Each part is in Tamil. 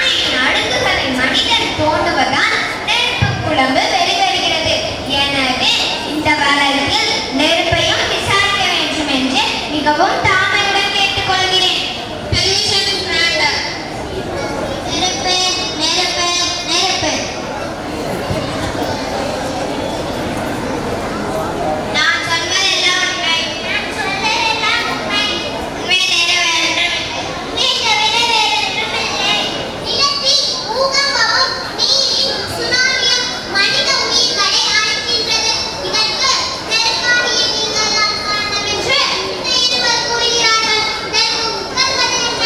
மண்ணின் அடுக்குகளை மனிதன் தோண்டுவதால் நெருப்பு குழம்பு வெளிவருகிறது. எனவே இந்த வழக்கில் நெருப்பையும் விசாரிக்க வேண்டும் என்று மிகவும் தாழ்மையுடன் கேட்டுக்கொள்கிறேன். நெருப்பு நெருப்பு நெருப்பு. நான் சொல்வதெல்லாம் உண்மை. உண்மை தவிர வேறொன்றுமில்லை. நிலத்தில் பூகம்பமும் நீரில் சுனாமியும் மனித உயிர்களை அழிக்கின்றது. இதற்கு நெருப்பாகிய நீங்கள் தான் காரணம் என்று இந்த இருவர் கூறுகிறார்கள். இதற்கு உங்கள் பதில் என்ன?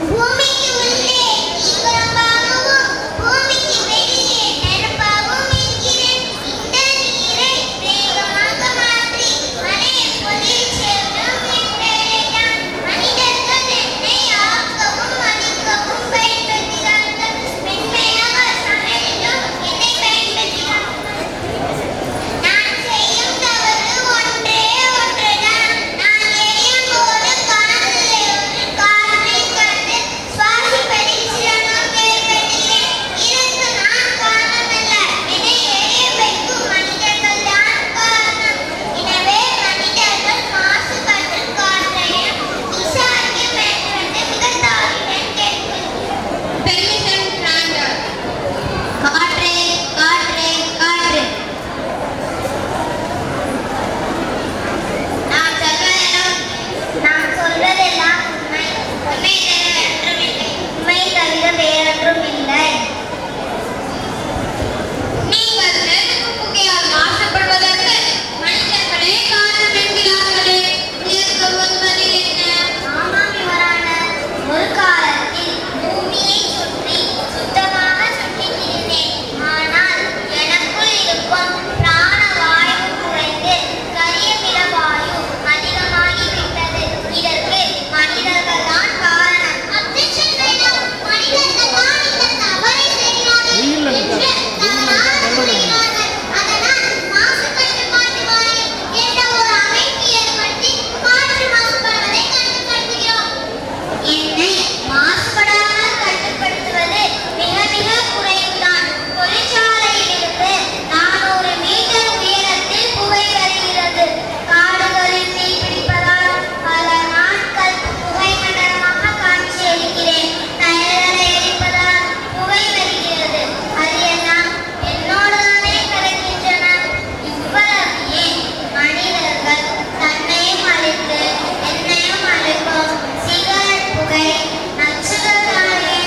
பூமிக்கு உள்ளே தீக்குழம்பாகவும் பூமிக்கு வெளியே நெருப்பாகவும் இருக்கிறேன். இந்த நீரை வேகமாக மாற்றி மழையை பொழியச் செய்வதும் என் வேலைதான். மனிதர்கள் என்னை ஆக்கவும் அழிக்கவும் பயன்படுத்தினார்கள். மென்மையாக சமையலிலும் என்னை பயன்படுத்தினார்கள். நான் செய்யும் தவறு ஒன்றே ஒன்றுதான். நான் எரியும் போது காற்றிலே ஒரு காற்றை கண்டு சுவாசிப்பதில் சிரமம் ஏற்படுகிறேன். இதற்கு நான் காரணமல்ல. என்னை எரிய வைக்கும் மனிதர்கள் தான் காரணம். எனவே மனிதர்கள் மாசுபட்ட காற்றையும் விசாரிக்க வேண்டும் என்று மிக தாழ்மையுடன் கேட்கிறேன். காற்றே காற்றே காற்று. நான் சொல்வதெல்லாம் உண்மை. உண்மை தவிர வேறொன்றுமில்லை. நீங்கள் நெருப்பு புகையால் மாசுபடுவதற்கு மனிதர்களே காரணம் என்கிறார்களே, இதற்கு உன் பதில் என்ன? ஆமாம் யுவரானர். ஒரு காலத்தில் பூமியை சுற்றி சுத்தமாக சுற்றித் திரிந்தேன். ஆனால் எனக்குள் இருக்கும் பிராணவாயு குறைந்து கரியமில வாயு அதிகமாகிவிட்டது. இதற்கு மனிதர்கள் தான் காரணம். அப்ஜெக்ஷன் வேண்டாம். மனிதர்கள் தான் இந்த தவறை செய்கிறார்கள் என்று தவறாக கூறுகிறார்கள். அதனால் மாசுபட்ட காற்று வாரியம் என்ற ஒரு அமைப்பு ஏற்படுத்தி காற்று மாசுபடுவதை கட்டுப்படுத்துகிறோம். என்னை மாசுபடாமல் கட்டுப்படுத்துவது மிக மிக குறைவுதான். தொழிற்சாலையிலிருந்து 400 மீட்டர் உயரத்தில் புகை வருகிறது. காடுகளில் தீப்பிடிப்பதால் பல நாட்கள் புகை மண்டலமாக காட்சியளிக்கிறேன். டயர்களை எரிப்பதால் புகை வருகிறது. அது எல்லாம் என்னோடுதானே கலக்கின்றன. இவ்வளவு ஏன் மனிதர்கள் தன்னையும் அழித்து என்னையும் அழிக்கும் சிகரெட் புகை நச்சுகள் தானே.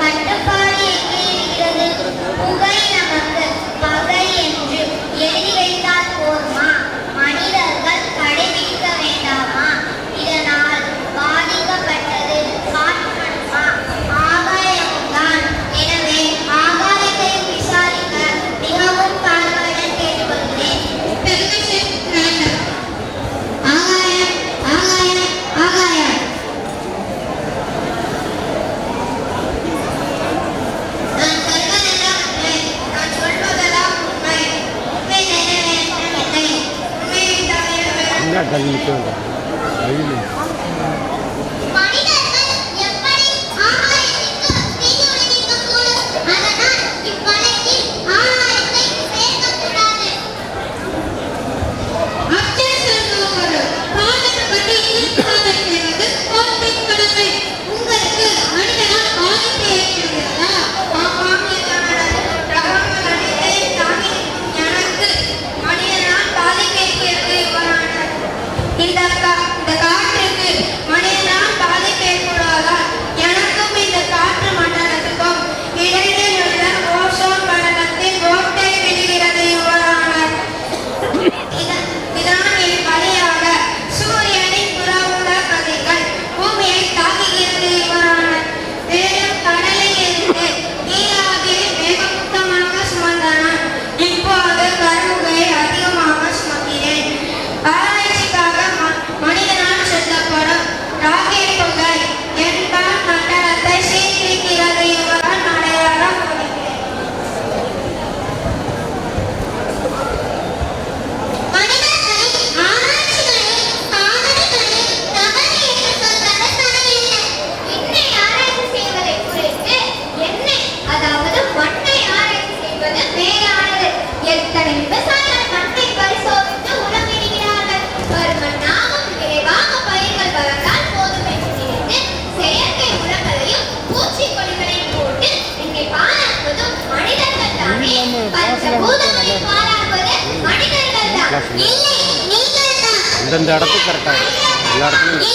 கட்டுப்பாடு எங்கே இருக்கிறது? புகை நமக்கு பகை என்று எழுதி வைத்தால் போதுமா? மனிதர்கள் கடைபிடிக்க வேண்டாமா? இதனால் பாதிக்கப்பட்டது காற்றுமா ஆகாயம்தான். எனவே ஆகாயத்தை விசாரிக்க மிகவும் தாழ்மையுடன் கேட்டுக்கொள்கிறேன். ஆகாயம் ஆகாயம் ஆகாயம். நான் சொல்வதெல்லாம் உண்மை. நான் சொல்வதெல்லாம் உண்மை. உண்மை தவிர வேறொன்றுமில்லை. உண்மையை தவிர மனிதர்கள் எப்படி ஆகாயத்திற்கு தீங்கு விளைவிக்கக்கூடும்? அதனால் இவ்வழக்கில் ஆகாயத்தை சேர்க்கக்கூடாது. அப்ஜெக்ஷன் நோக்கரு. பாதிக்கப்பட்டு இயற்கையாக செய்வது கோர்ட்டின் கடமை. உங்களுக்கு மனிதனால் பாதிப்பு ஏற்படுகிறதா? ஆமாம் யுவரானர். பிரபலங்கள் அனைத்தையும் தாங்கி நிற்கும் எனக்கு மனிதனால் பாதிப்பு ஏற்படுகிறது யுவரானர். இந்த கரெக்டாக சொல்லு. இல்லை, நீங்கள்தான். இந்தந்த இடத்துக்கு கரெக்டாக எல்லா இடத்துலையும் இல்லை,